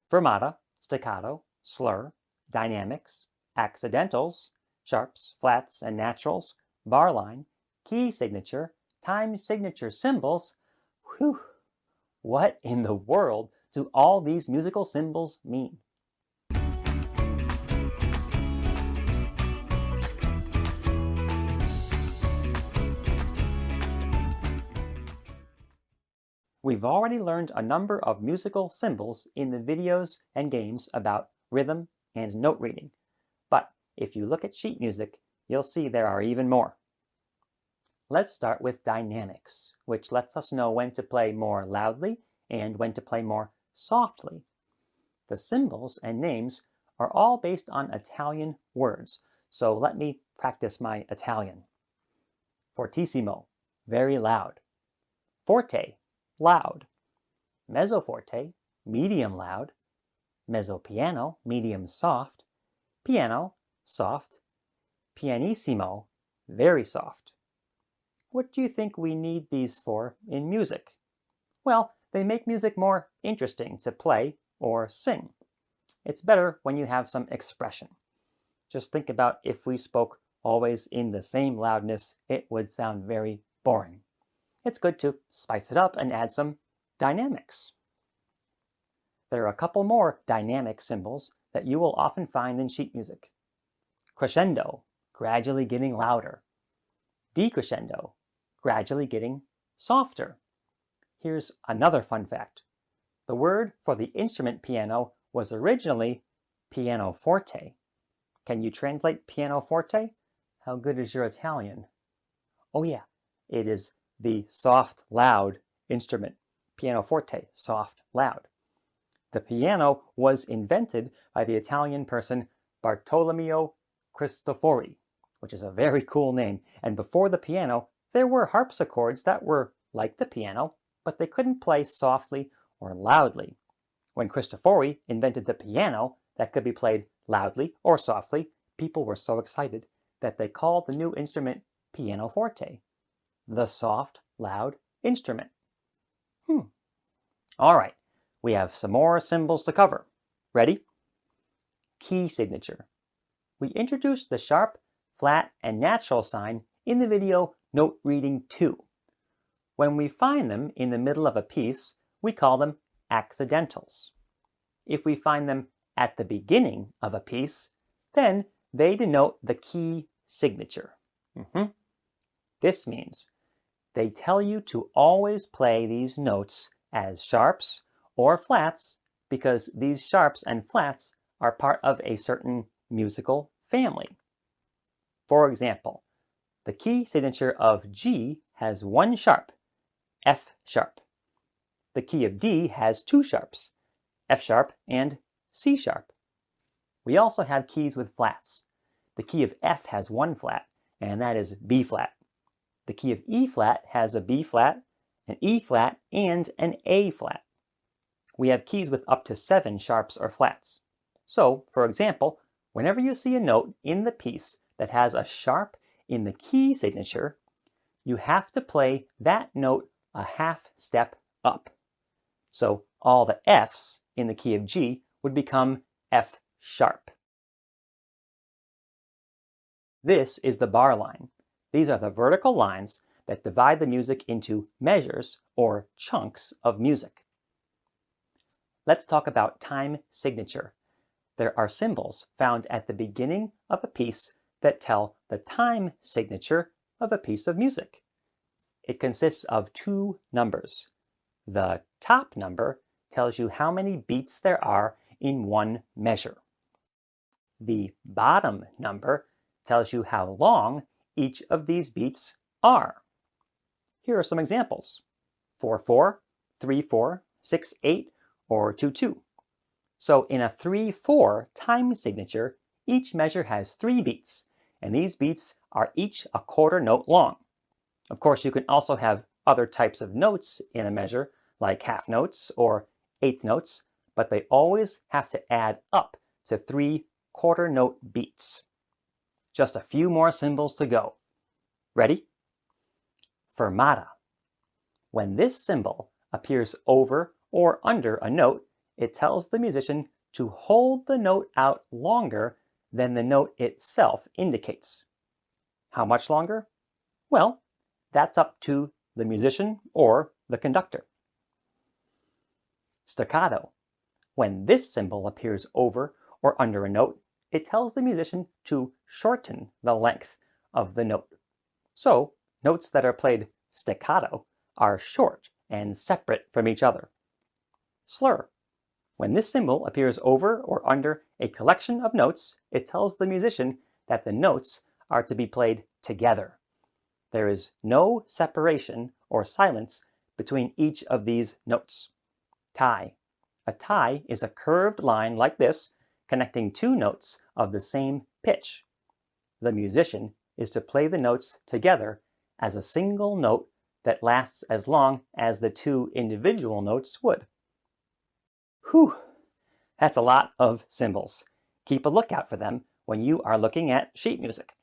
fermata, staccato, slur, dynamics, accidentals, sharps, flats, and naturals, bar line, key signature, time signature symbols. Whew! What in the world do all these musical symbols mean? We've already learned a number of musical symbols in the videos and games about rhythm and note reading, but if you look at sheet music, you'll see there are even more. Let's start with dynamics, which lets us know when to play more loudly and when to play more softly. The symbols and names are all based on Italian words, so let me practice my Italian. Fortissimo, very loud. Forte, loud. Mezzoforte, medium loud. Mezzopiano, medium soft. Piano, soft. Pianissimo, very soft. What do you think we need these for in music? Well, they make music more interesting to play or sing. It's better when you have some expression. Just think about if we spoke always in the same loudness, it would sound very boring. It's good to spice it up and add some dynamics. There are a couple more dynamic symbols that you will often find in sheet music. Crescendo, gradually getting louder. Decrescendo, gradually getting softer. Here's another fun fact. The word for the instrument piano was originally pianoforte. Can you translate pianoforte? How good is your Italian? Oh yeah, it is the soft, loud instrument. Pianoforte, soft, loud. The piano was invented by the Italian person Bartolomeo Cristofori, which is a very cool name. And before the piano, there were harpsichords that were like the piano, but they couldn't play softly or loudly. When Cristofori invented the piano that could be played loudly or softly, people were so excited that they called the new instrument pianoforte, the soft, loud instrument. All right, we have some more symbols to cover. Ready? Key signature. We introduced the sharp, flat, and natural sign in the video Note Reading 2. When we find them in the middle of a piece, we call them accidentals. If we find them at the beginning of a piece, then they denote the key signature. This means they tell you to always play these notes as sharps or flats because these sharps and flats are part of a certain musical family. For example, the key signature of G has one sharp, F sharp. The key of D has two sharps, F sharp and C sharp. We also have keys with flats. The key of F has one flat, and that is B flat. The key of E flat has a B flat, an E flat, and an A flat. We have keys with up to 7 sharps or flats. So, for example, whenever you see a note in the piece that has a sharp in the key signature, you have to play that note a half step up. So all the F's in the key of G would become F sharp. This is the bar line. These are the vertical lines that divide the music into measures or chunks of music. Let's talk about time signature. There are symbols found at the beginning of a piece that tell the time signature of a piece of music. It consists of 2 numbers. The top number tells you how many beats there are in one measure. The bottom number tells you how long each of these beats are. Here are some examples: 4/4, 3/4, 6/8, or 2/2. So in a 3/4 time signature, each measure has 3 beats, and these beats are each a quarter note long. Of course, you can also have other types of notes in a measure, like half notes or eighth notes, but they always have to add up to 3 quarter note beats. Just a few more symbols to go. Ready? Fermata. When this symbol appears over or under a note, it tells the musician to hold the note out longer than the note itself indicates. How much longer? Well, that's up to the musician or the conductor. Staccato. When this symbol appears over or under a note, it tells the musician to shorten the length of the note. So, notes that are played staccato are short and separate from each other. Slur. When this symbol appears over or under a collection of notes, it tells the musician that the notes are to be played together. There is no separation or silence between each of these notes. Tie. A tie is a curved line like this, connecting two notes of the same pitch. The musician is to play the notes together as a single note that lasts as long as the two individual notes would. Whew! That's a lot of symbols. Keep a lookout for them when you are looking at sheet music.